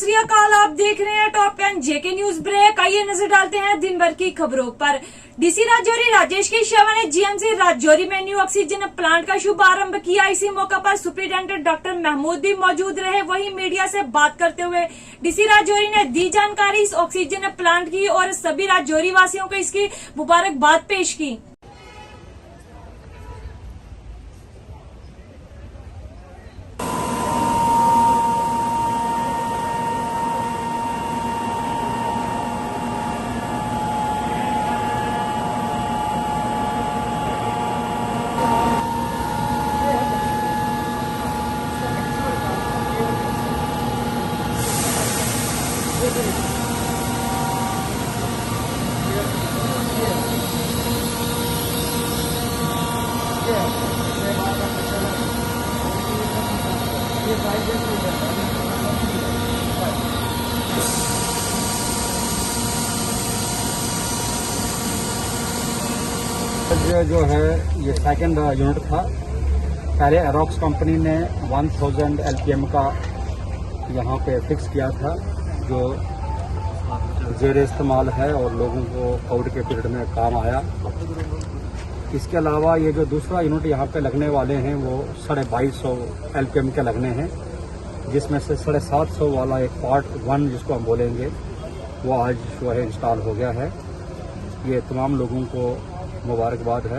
श्री अकाल। आप देख रहे हैं टॉप 10 जेके न्यूज ब्रेक। आइए नजर डालते हैं दिन भर की खबरों पर। डीसी राजौरी राजेश के शर्मा ने जीएमसी राजौरी में न्यू ऑक्सीजन प्लांट का शुभारंभ किया। इसी मौका पर सुप्रिंटेंडेंट डॉक्टर महमूद भी मौजूद रहे। वहीं मीडिया से बात करते हुए डीसी राजौरी ने दी जानकारी इस ऑक्सीजन प्लांट की और सभी राजौरी वासियों को इसकी मुबारकबाद पेश की। जो है ये सेकंड यूनिट था। पहले एरोक्स कंपनी ने 1000 LPM का यहाँ पे फिक्स किया था, जो ज़ेर इस्तेमाल है और लोगों को कोविड के पीरियड में काम आया। इसके अलावा ये जो दूसरा यूनिट यहाँ पे लगने वाले हैं वो 2250 LPM के लगने हैं, जिसमें से 750 वाला एक पार्ट 1 जिसको हम बोलेंगे वो आज जो है इंस्टॉल हो गया है। ये तमाम लोगों को मुबारकबाद है।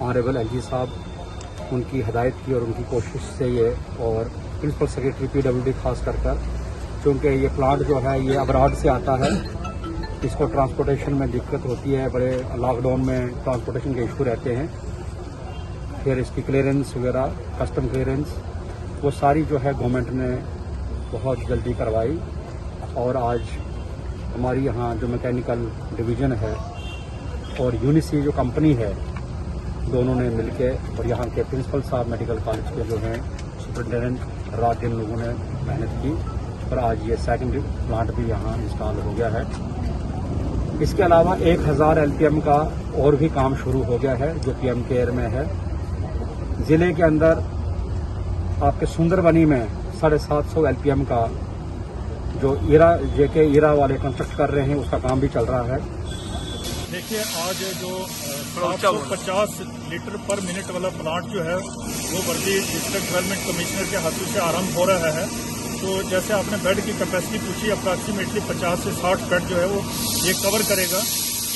ऑनरेबल एलजी साहब उनकी हदायत की और उनकी कोशिश से ये, और प्रिंसिपल सेक्रेटरी PWD खास कर क्योंकि ये प्लांट जो है ये अब्रॉड से आता है, इसको ट्रांसपोर्टेशन में दिक्कत होती है, बड़े लॉकडाउन में ट्रांसपोर्टेशन के इशू रहते हैं, फिर इसकी क्लियरेंस वगैरह कस्टम क्लियरेंस वो सारी जो है गवर्नमेंट ने बहुत जल्दी करवाई। और आज हमारी यहाँ जो मैकेनिकल डिवीज़न है और यूनिसी जो कंपनी है, दोनों ने मिलके और यहाँ के प्रिंसिपल साहब मेडिकल कॉलेज के जो हैं सुपरिटेंडेंट रात दिन लोगों ने मेहनत की और आज ये सेकंड प्लांट भी यहाँ इंस्टॉल हो गया है। इसके अलावा 1000 LPM का और भी काम शुरू हो गया है जो PM केयर में है। ज़िले के अंदर आपके सुंदरबनी में 750 LPM का जो जेके ईरा वाले कंस्ट्रक्ट कर रहे हैं उसका काम भी चल रहा है। देखिए, आज जो 750 लीटर पर मिनट वाला प्लांट जो है वो वर्दी डिस्ट्रिक्ट डेवलपमेंट कमिश्नर के हाथों से आरंभ हो रहा है। तो जैसे आपने बेड की कैपेसिटी पूछी, अप्रॉक्सीमेटली 50 से 60 बेड जो है वो ये कवर करेगा।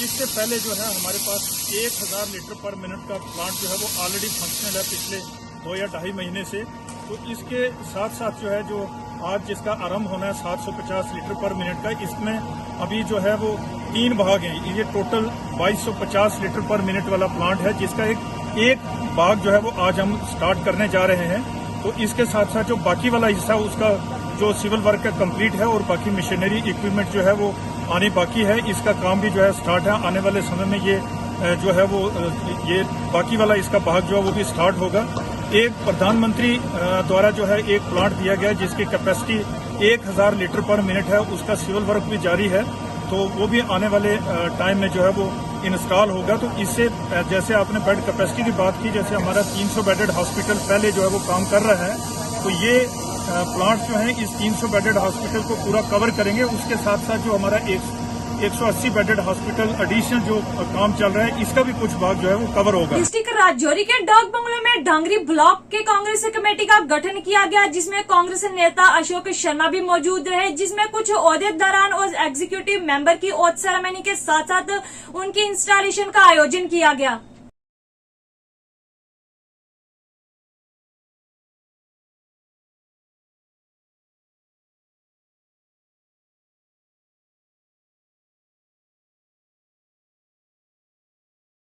इससे पहले जो है हमारे पास 1000 लीटर पर मिनट का प्लांट जो है वो ऑलरेडी फंक्शनल है पिछले 2 या 2.5 महीने से। तो इसके साथ साथ जो है जो आज जिसका आरंभ होना है 750 लीटर पर मिनट का, इसमें अभी जो है वो 3 भाग हैं। ये टोटल 2250 लीटर पर मिनट वाला प्लांट है, जिसका एक भाग जो है वो आज हम स्टार्ट करने जा रहे हैं। तो इसके साथ साथ जो बाकी वाला हिस्सा उसका जो सिविल वर्क का कंप्लीट है और बाकी मशीनरी इक्विपमेंट जो है वो आने बाकी है, इसका काम भी जो है स्टार्ट है। आने वाले समय में ये जो है वो ये बाकी वाला इसका भाग जो है वो भी स्टार्ट होगा। एक प्रधानमंत्री द्वारा जो है एक प्लांट दिया गया जिसकी कैपेसिटी 1000 लीटर पर मिनट है, उसका सिविल वर्क भी जारी है, तो वो भी आने वाले टाइम में जो है वो इंस्टॉल होगा। तो इससे जैसे आपने बेड कैपेसिटी की बात की, जैसे हमारा 300 बेडेड हॉस्पिटल पहले जो है वो काम कर रहा है, तो ये प्लांट जो है इस 300 बेडेड हॉस्पिटल को पूरा कवर करेंगे। उसके साथ साथ जो हमारा 180 बेडेड हॉस्पिटल एडिशनल जो काम चल रहा है, इसका भी कुछ भाग जो है वो कवर होगा। डिस्ट्रिक्ट राजौरी के डाक बंगलों में डांगरी ब्लॉक के कांग्रेस कमेटी का गठन किया गया, जिसमें कांग्रेस नेता अशोक शर्मा भी मौजूद रहे, जिसमें कुछ ओहदेदारान और एग्जीक्यूटिव मेंबर की ओथ सेरेमनी के साथ साथ उनकी इंस्टॉलेशन का आयोजन किया गया।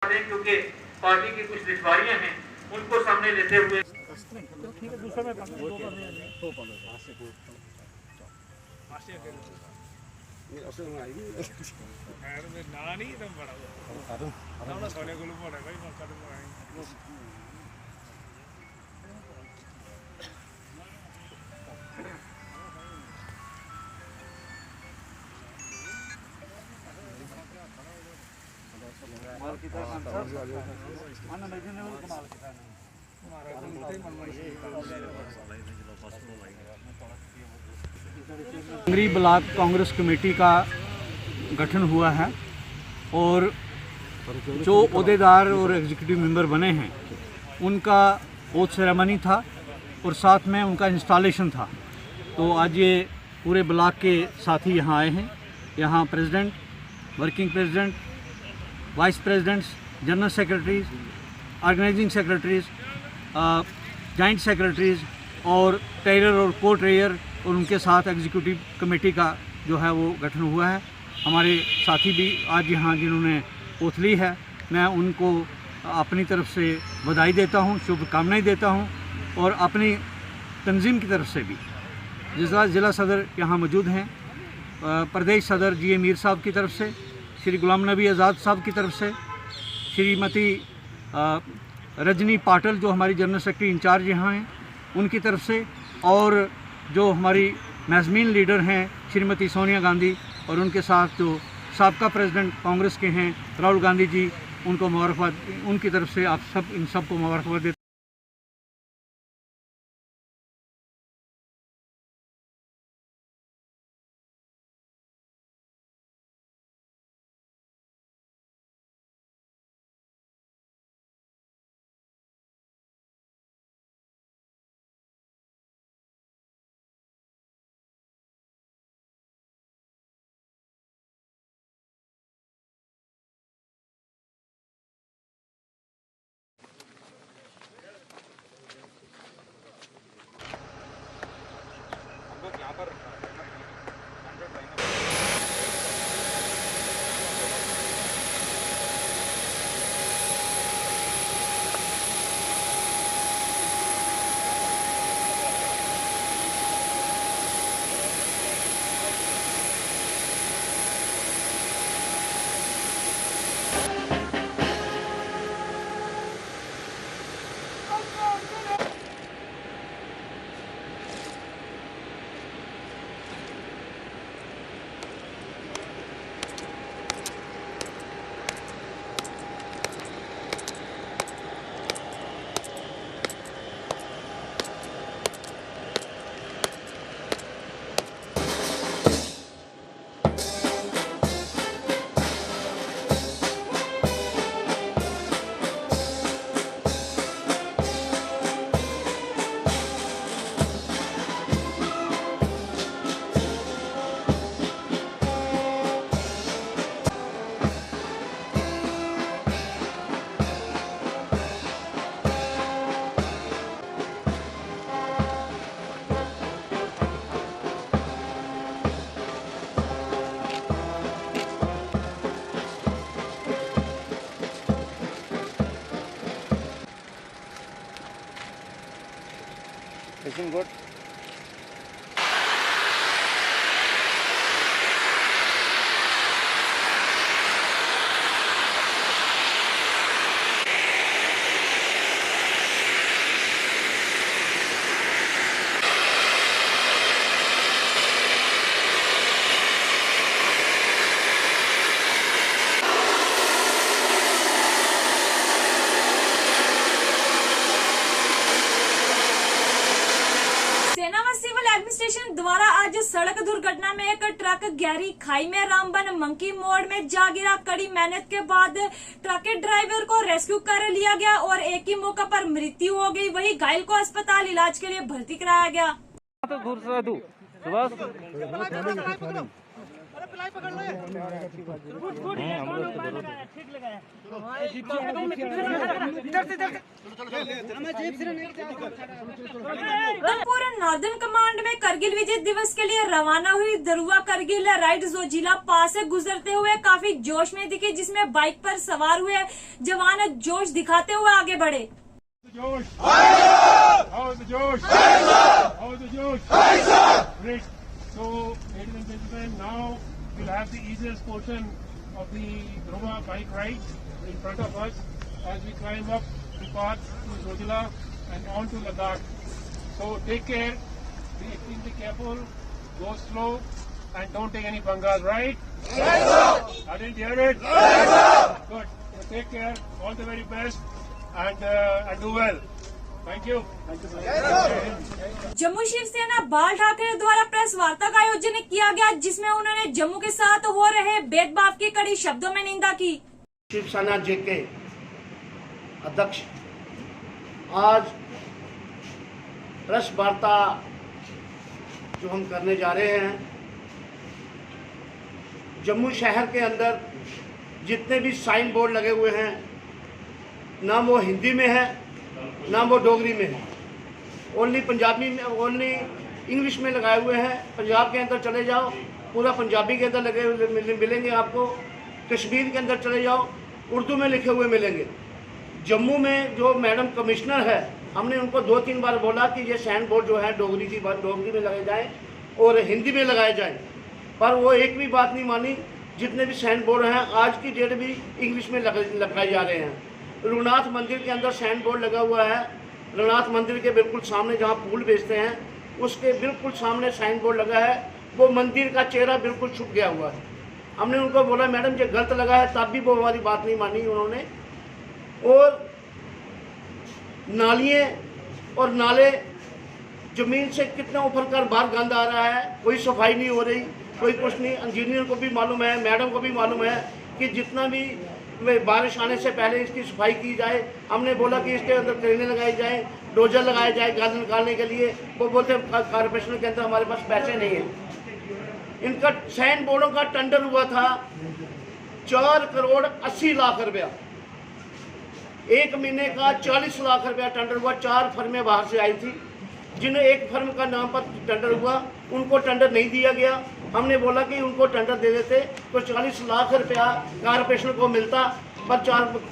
क्योंकि पार्टी की कुछ दुश्वारियां हैं उनको सामने लेते हुए कांगरी ब्लॉक कांग्रेस कमेटी का गठन हुआ है और जो ओहदेदार और एग्जीक्यूटिव मेंबर बने हैं उनका ओथ सेरेमनी था और साथ में उनका इंस्टॉलेशन था। तो आज ये पूरे ब्लॉक के साथी यहाँ आए हैं। यहाँ president, working president, vice presidents, general secretaries, organising secretaries, joint secretaries और ट्रेजरर और को ट्रेजरर और उनके साथ एग्जीक्यूटिव कमेटी का जो है वो गठन हुआ है। हमारे साथी भी आज यहाँ जिन्होंने ओथ ली है, मैं उनको अपनी तरफ से बधाई देता हूँ, शुभकामनाएं देता हूँ और अपनी तंजीम की तरफ से भी। ज़िला सदर यहाँ मौजूद हैं, प्रदेश सदर जी मीर साहब की तरफ से, श्री गुलाम नबी आज़ाद साहब की तरफ से, श्रीमती रजनी पाटिल जो हमारी जनरल सेक्रेटरी इंचार्ज यहाँ हैं उनकी तरफ से, और जो हमारी मैज़मीन लीडर हैं श्रीमती सोनिया गांधी और उनके साथ जो साबका प्रेसिडेंट कांग्रेस के हैं राहुल गांधी जी, उनको मुबारकबाद, उनकी तरफ से आप सब इन सब को मुबारकबाद देते हैं। Listen good. सेना व सिविल एडमिनिस्ट्रेशन द्वारा आज सड़क दुर्घटना में एक ट्रक गहरी खाई में रामबन मंकी मोड़ में जा गिरा। कड़ी मेहनत के बाद ट्रक के ड्राइवर को रेस्क्यू कर लिया गया और एक ही मौका पर मृत्यु हो गई। वहीं घायल को अस्पताल इलाज के लिए भर्ती कराया गया। उधमपुर नॉर्दर्न कमांड में करगिल विजय दिवस के लिए रवाना हुई दरुआ करगिल राइड जोजिला पास से गुजरते हुए काफी जोश में दिखे, जिसमें बाइक पर सवार हुए जवान जोश दिखाते हुए आगे बढ़े। So, ladies and gentlemen, now we'll have the easiest portion of the Droma bike ride in front of us as we climb up the path to Zojila and on to Ladakh. So take care, be extremely careful, go slow and don't take any bangas, right? Yes, sir! I didn't hear it? Yes, sir! Good. So take care, all the very best and do well. Thank you. Jammu Shiv Sena बाल ठाकरे द्वारा press वार्ता का आयोजन किया गया, जिसमें उन्होंने जम्मू के साथ हो रहे भेदभाव की कड़ी शब्दों में निंदा की। शिवसेना जेके अध्यक्ष आज प्रेस वार्ता जो हम करने जा रहे हैं, जम्मू शहर के अंदर जितने भी साइन बोर्ड लगे हुए हैं, ना वो हिंदी में है ना वो डोगरी में है, ओनली पंजाबी में, ओनली इंग्लिश में लगाए हुए हैं। पंजाब के अंदर चले जाओ, पूरा पंजाबी के अंदर लगे हुए मिलेंगे आपको। कश्मीर के अंदर चले जाओ, उर्दू में लिखे हुए मिलेंगे। जम्मू में जो मैडम कमिश्नर है, हमने उनको 2-3 बार बोला कि ये साइन बोर्ड जो है डोगरी में लगाए जाए और हिंदी में लगाए जाए, पर वो एक भी बात नहीं मानी। जितने भी साइन बोर्ड हैं आज की डेट भी इंग्लिश में लगाए जा रहे हैं। रघुनाथ मंदिर के अंदर साइन बोर्ड लगा हुआ है, रघुनाथ मंदिर के बिल्कुल सामने जहाँ फूल बेचते हैं उसके बिल्कुल सामने साइन बोर्ड लगा है, वो मंदिर का चेहरा बिल्कुल छुप गया हुआ है। हमने उनको बोला मैडम ये गलत लगा है, तब भी वो हमारी बात नहीं मानी उन्होंने। और नालियाँ और नाले ज़मीन से कितना ऊपर कर बाहर गंद आ रहा है, कोई सफाई नहीं हो रही, कोई कुछ नहीं। इंजीनियर को भी मालूम है, मैडम को भी मालूम है कि जितना भी बारिश आने से पहले इसकी सफाई की जाए। हमने बोला कि इसके अंदर क्रेनें लगाई जाए, डोजर लगाया जाए गंद निकालने के लिए। वो बोलते कॉर्पोरेशन के अंदर हमारे पास पैसे नहीं हैं। इनका साइन बोर्डों का टेंडर हुआ था 4 करोड़ 80 लाख रुपया, 1 महीने का 40 लाख रुपया टेंडर हुआ। 4 फर्में बाहर से आई थी, जिन्हें एक फर्म का नाम पर टेंडर हुआ, उनको टेंडर नहीं दिया गया। हमने बोला कि उनको टेंडर दे देते तो 40 लाख रुपया कारपोरेशन को मिलता, पर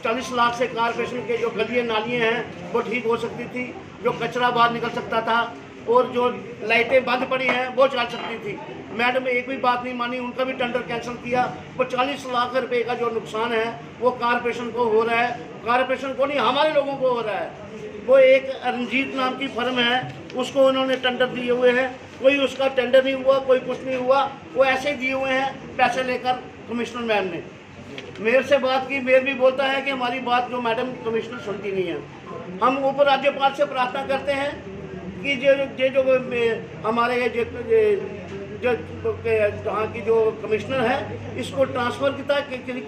40 लाख से कारपोरेशन के जो गलियाँ नालियाँ हैं वो ठीक हो सकती थी, जो कचरा बाहर निकल सकता था और जो लाइटें बंद पड़ी हैं वो चल सकती थी। मैडम ने एक भी बात नहीं मानी, उनका भी टेंडर कैंसिल किया। वो 40 लाख रुपए का जो नुकसान है वो कारपोरेशन को हो रहा है, कारपोरेशन को नहीं हमारे लोगों को हो रहा है। वो एक रंजीत नाम की फर्म है, उसको उन्होंने टेंडर दिए हुए हैं, कोई उसका टेंडर नहीं हुआ, कोई कुछ नहीं हुआ, वो ऐसे दिए हुए हैं पैसे लेकर। कमिश्नर मैम ने मेयर से बात की, मेयर भी बोलता है कि हमारी बात जो मैडम कमिश्नर सुनती नहीं है। हम ऊपर राज्यपाल से प्रार्थना करते हैं कि जो हमारे जहाँ की जो कमिश्नर है इसको ट्रांसफ़र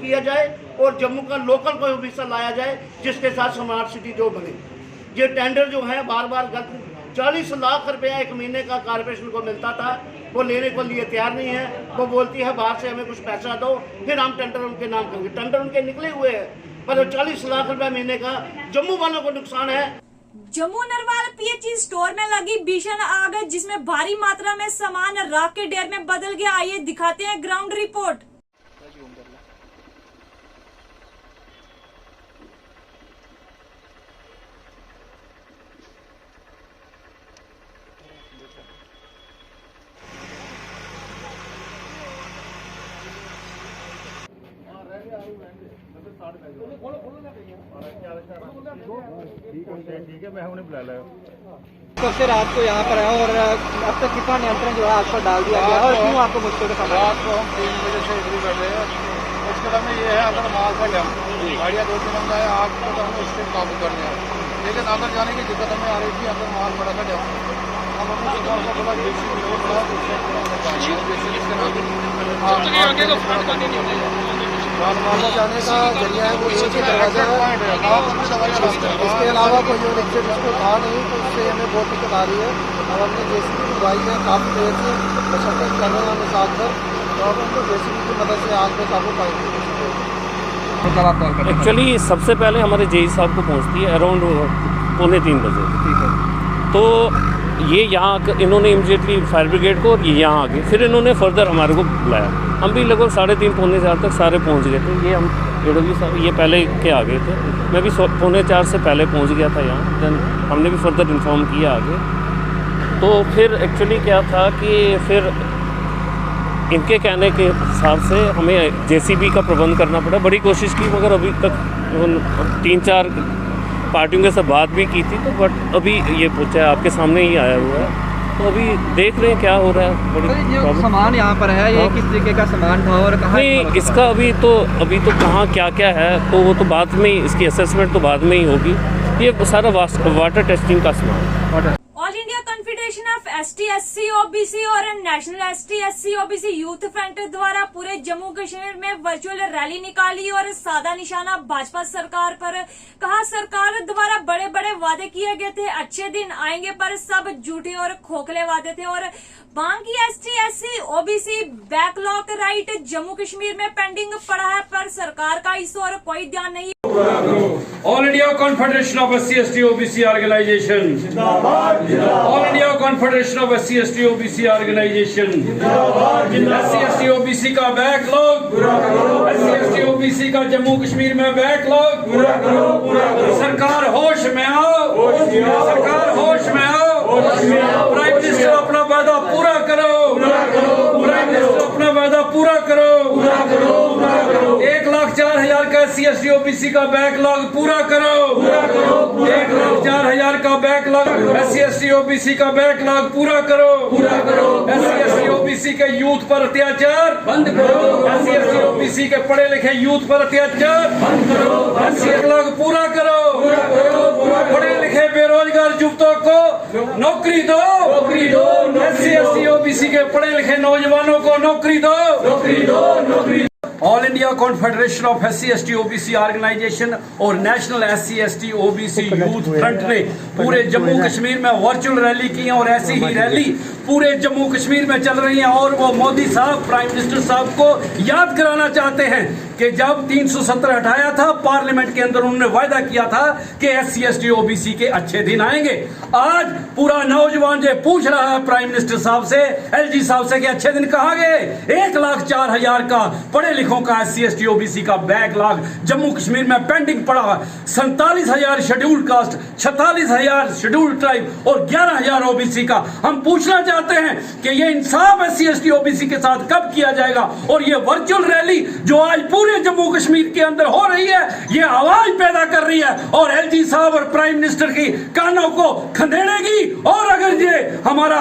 किया जाए और जम्मू का लोकल कोई ऑफिसर लाया जाए जिसके साथ स्मार्ट सिटी जो बने। ये टेंडर जो है बार बार 40 लाख रुपया 1 महीने का कारपोरेशन को मिलता था, वो लेने को लिए तैयार नहीं है। वो बोलती है बाहर से हमें कुछ पैसा दो फिर हम टेंडर उनके नाम करेंगे। टेंडर उनके निकले हुए हैं, पर 40 लाख रुपया महीने का जम्मू वालों को नुकसान है। जम्मू नरवाल पीएचई स्टोर में लगी भीषण आग, जिसमें भारी मात्रा में सामान राख के ढेर में बदल गया। आइए दिखाते हैं ग्राउंड रिपोर्ट। ठीक है, मैं उन्हें बुला लाया। कब से रात को यहाँ पर है और अब तक कितना नियंत्रण जो है आग पर डाल दिया गया है और क्यों आपको मुश्किल का सामना? रात को हम 3 बजे से इधर बैठे हैं। उसके बाद में ये है अगर माल का डैम गाड़ियाँ 2-3 बंदा है, आग को तो हमें उससे काबू करने हैं, लेकिन अंदर जाने की दिक्कत हमें आ रही थी। अंदर माल बड़ा था डैम, हम अपने सरकार को बोला जेसीबी बड़ा मारना जाने का जरिया है वो एक ही दरवाजा है। इसके अलावा कोई और एग्जिट उसको था नहीं, तो उससे हमें बहुत दिक्कत आ रही है। और हमने जेसीबी बुलवाई है, काफ़ी देर से मशक्कत कर रहे हैं हमें साथ पर, तो अब हमको जेसीबी की मदद से आग पे काबू पाएंगे। एक्चुअली सबसे पहले हमारे जेई साहब को पहुंचती है अराउंड 2:45 बजे। ठीक है, तो ये यहाँ इन्होंने इमीडिएटली फायर ब्रिगेड को और ये यहाँ आ गए, फिर इन्होंने फर्दर हमारे को बुलाया। हम भी लगभग 3:30-4 तक सारे पहुँच गए थे। ये हम AW साहब ये पहले के आ गए थे, मैं भी 3:45 से पहले पहुँच गया था यहाँ। देन हमने भी फर्दर इन्फॉर्म किया आगे। तो फिर एक्चुअली क्या था कि फिर इनके कहने के हिसाब से हमें JCB का प्रबंध करना पड़ा। बड़ी कोशिश की मगर अभी तक 3-4 पार्टियों के साथ बात भी की थी, तो बट अभी ये पूछा है आपके सामने ही आया हुआ है, तो अभी देख रहे हैं क्या हो रहा है। बड़ी प्रॉब्लम सामान यहाँ पर है, ये किस तरीके का सामान था और कहाँ? नहीं, इसका अभी तो कहाँ क्या क्या है तो वो तो बाद में ही, इसकी असेसमेंट तो बाद में ही होगी। ये सारा वाटर टेस्टिंग का सामान। All India confederation of ST SC OBC और national ST SC OBC youth front द्वारा पूरे जम्मू कश्मीर में वर्चुअल रैली निकाली और साधा निशाना भाजपा सरकार पर। कहा, सरकार द्वारा बड़े बड़े वादे किए गए थे, अच्छे दिन आएंगे, पर सब झूठे और खोखले वादे थे। और बाकी ST SC OBC backlog right Jammu Kashmir में पेंडिंग पड़ा है, पर सरकार का इस ओर कोई ध्यान नहीं। All India confederation of SC ST OBC organisation जिंदाबाद। All India confederation of SC ST OBC organisation जिंदाबाद। SC ST OBC का बैकलॉग पूरा करो। SC ST OBC का जम्मू कश्मीर में बैकलॉग पूरा करो। सरकार होश में आओ, सरकार होश में आओ। प्राइम मिनिस्टर अपना वादा पूरा करो, प्राइम मिनिस्टर अपना वादा पूरा करो। 1,04,000 का SC ST OBC का बैकलॉग पूरा करो। 1,04,000 का बैकलॉग SC ST OBC का बैकलॉग पूरा करो। SC ST OBC के यूथ पर अत्याचार बंद करो। SC ST OBC के पढ़े लिखे यूथ पर अत्याचार बंद करो। SC बैकलॉग पूरा करो। पढ़े लिखे बेरोजगार युवकों को नौकरी दो। SC ST OBC के पढ़े लिखे नौजवानों को नौकरी दो। All India confederation of SC ST OBC organisation और national SC ST OBC youth front ने पूरे जम्मू कश्मीर में वर्चुअल रैली की है और ऐसी ही रैली पूरे जम्मू कश्मीर में चल रही है। और वो मोदी साहब, प्राइम मिनिस्टर साहब को याद कराना चाहते हैं कि जब 370 हटाया था पार्लियामेंट के अंदर, उन्होंने वायदा किया था कि SC ST OBC के अच्छे दिन आएंगे। आज पूरा नौजवान जो पूछ रहा है प्राइम मिनिस्टर साहब से, LG साहब से कि अच्छे दिन कहाँ गए। 1,04,000 का पढ़े लिखों का SC ST OBC का बैकलॉग जम्मू कश्मीर में पेंडिंग पड़ा है। 47,000 शेड्यूल्ड कास्ट, 46,000 शेड्यूल्ड ट्राइब और 11,000 OBC का। हम पूछना चाहते हैं कि ये इंसाफ SC ST OBC के साथ कब किया जाएगा। और ये वर्चुअल रैली जो आज पूरे जम्मू कश्मीर के अंदर हो रही है, ये आवाज पैदा कर रही है और LG साहब और प्राइम मिनिस्टर की कानों को खंदेड़ेगी। और अगर ये हमारा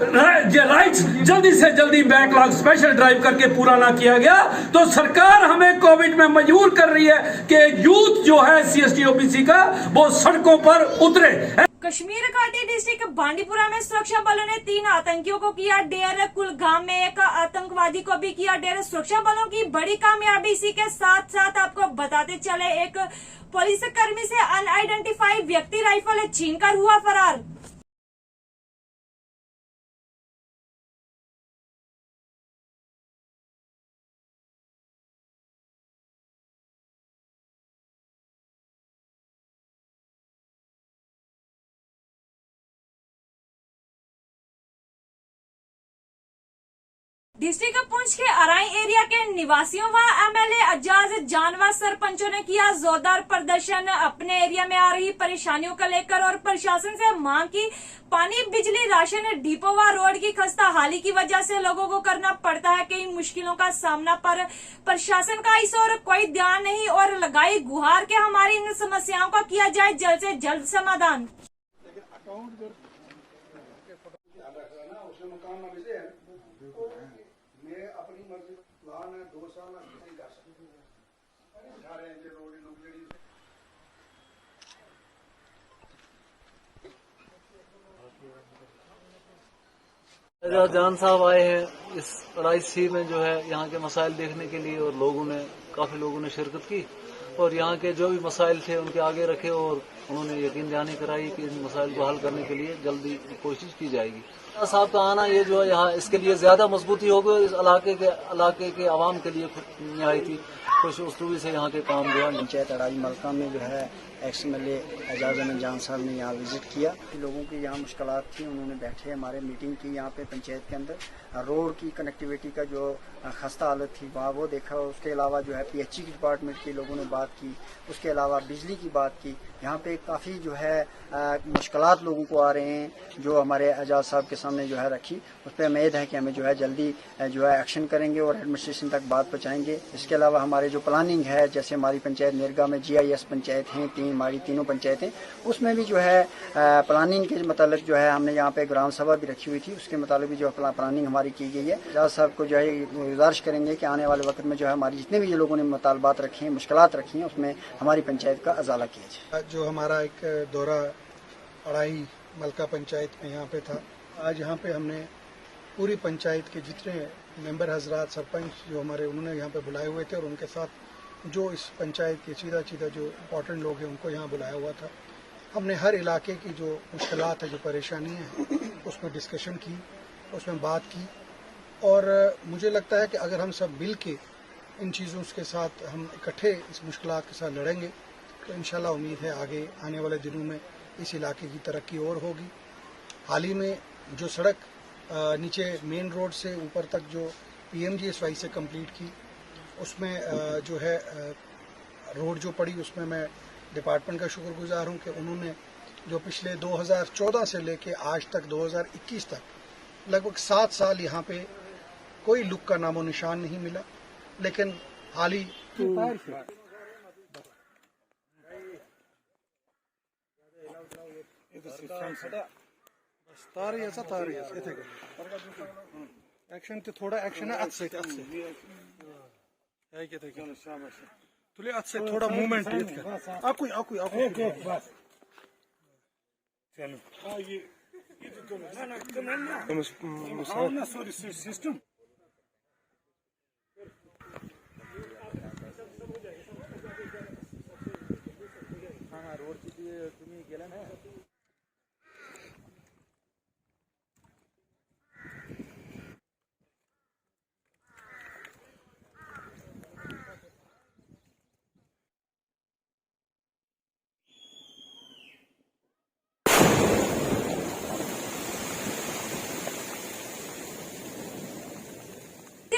राइट्स जल्दी से जल्दी बैकलॉग स्पेशल ड्राइव करके पूरा ना किया गया तो सरकार हमें कोविड में मजबूर कर रही है कि यूथ जो है SC ST OBC का वो सड़कों पर उतरे। कश्मीर घाटी डिस्ट्रिक्ट बांडीपुरा में सुरक्षा बलों ने 3 आतंकियों को किया ढेर। कुलगाम में एक आतंकवादी को भी किया ढेर। सुरक्षा बलों की बड़ी कामयाबी। इसी के साथ साथ आपको बताते चले, एक पुलिस कर्मी से अनआइडेंटिफाइड व्यक्ति राइफल छीनकर हुआ फरार। डिस्ट्रिक्ट पुंछ के अराई एरिया के निवासियों व MLA अजाज जानवर सरपंचों ने किया जोरदार प्रदर्शन। अपने एरिया में आ रही परेशानियों को लेकर और प्रशासन से मांग की। पानी, बिजली, राशन डिपो व रोड की खस्ता हाली की वजह से लोगों को करना पड़ता है कई मुश्किलों का सामना, पर प्रशासन का इस ओर कोई ध्यान नहीं और लगाई गुहार के हमारी इन समस्याओं का किया जाए जल्द से जल्द समाधान। जान साहब आए हैं इस RIC में जो है यहाँ के मसाइल देखने के लिए और काफी लोगों ने शिरकत की और यहाँ के जो भी मसाइल थे उनके आगे रखे और उन्होंने यकीन दहानी कराई कि इन मसाइल को हल करने के लिए जल्दी कोशिश की जाएगी। साहब का आना ये जो है यहाँ इसके लिए ज्यादा मजबूती होगी। इस इलाके के आवाम के लिए निहायती खुश उसलूबी से यहाँ के काम जो है। पंचायत अड़ाई मलका में जो है MLA एजाज अहमद जान साहब ने यहाँ विजिट किया। लोगों की यहाँ मुश्किलात थी, उन्होंने बैठे हमारे मीटिंग की यहाँ पे पंचायत के अंदर। रोड की कनेक्टिविटी का जो खस्ता हालत थी वहाँ वो देखा। उसके अलावा जो है PHE की डिपार्टमेंट के लोगों ने बात की। उसके अलावा बिजली की बात की। यहाँ पे काफ़ी जो है मुश्किलात लोगों को आ रहे हैं जो हमारे एजाज साहब के सामने जो है रखी। उस पर उम्मीद है कि हमें जो है जल्दी जो है एक्शन करेंगे और एडमिनिस्ट्रेशन तक बात पहुँचाएंगे। इसके अलावा हमारे जो प्लानिंग है, जैसे हमारी पंचायत निरगा में GIS पंचायत हैं, हमारी तीनों पंचायतें, उसमें भी जो है प्लानिंग के मतलब जो है हमने यहाँ पे ग्राम सभा भी रखी हुई थी। उसके मुताबिक भी जो प्लानिंग हमारी की गई है। एजाज साहब को जो है गुजारिश करेंगे कि आने वाले वक्त में जो है हमारी जितने भी ये लोगों ने मुतालबात रखे हैं, मुश्किलात रखी हैं, उसमें हमारी पंचायत का अजाला किया जाए। जो हमारा एक दौरा अड़ाई मलका पंचायत में यहाँ पे था, आज यहाँ पे हमने पूरी पंचायत के जितने मेंबर हजरात, सरपंच जो हमारे, उन्होंने यहाँ पे बुलाए हुए थे और उनके साथ जो इस पंचायत के सीधा जो इम्पोर्टेंट लोग हैं उनको यहाँ बुलाया हुआ था। हमने हर इलाके की जो मुश्किलात है, जो परेशानियाँ हैं, उसमें डिस्कशन की, उसमें बात की और मुझे लगता है कि अगर हम सब मिल के इन चीज़ों के साथ हम इकट्ठे इस मुश्किलात के साथ लड़ेंगे तो इंशाल्लाह उम्मीद है आगे आने वाले दिनों में इस इलाके की तरक्की और होगी। हाल ही में जो सड़क नीचे मेन रोड से ऊपर तक जो PMGSY से कंप्लीट की, उसमें जो है रोड जो पड़ी, उसमें मैं डिपार्टमेंट का शुक्रगुजार हूँ कि उन्होंने जो पिछले 2014 से लेके आज तक 2021 तक लगभग 7 साल यहाँ पे कोई लुक का नामो निशान नहीं मिला, लेकिन हाल ही एक्शन तो थोड़ा एक्शन है अच्छे तुले अच्छे थोड़ा मूवमेंट सिस्टम रोड तुम्ही गेला ना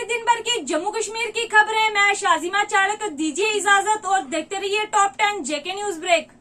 दिन भर की जम्मू कश्मीर की खबरें। मैं शाजिमा चालक, दीजिए इजाजत और देखते रहिए टॉप 10 JK न्यूज ब्रेक।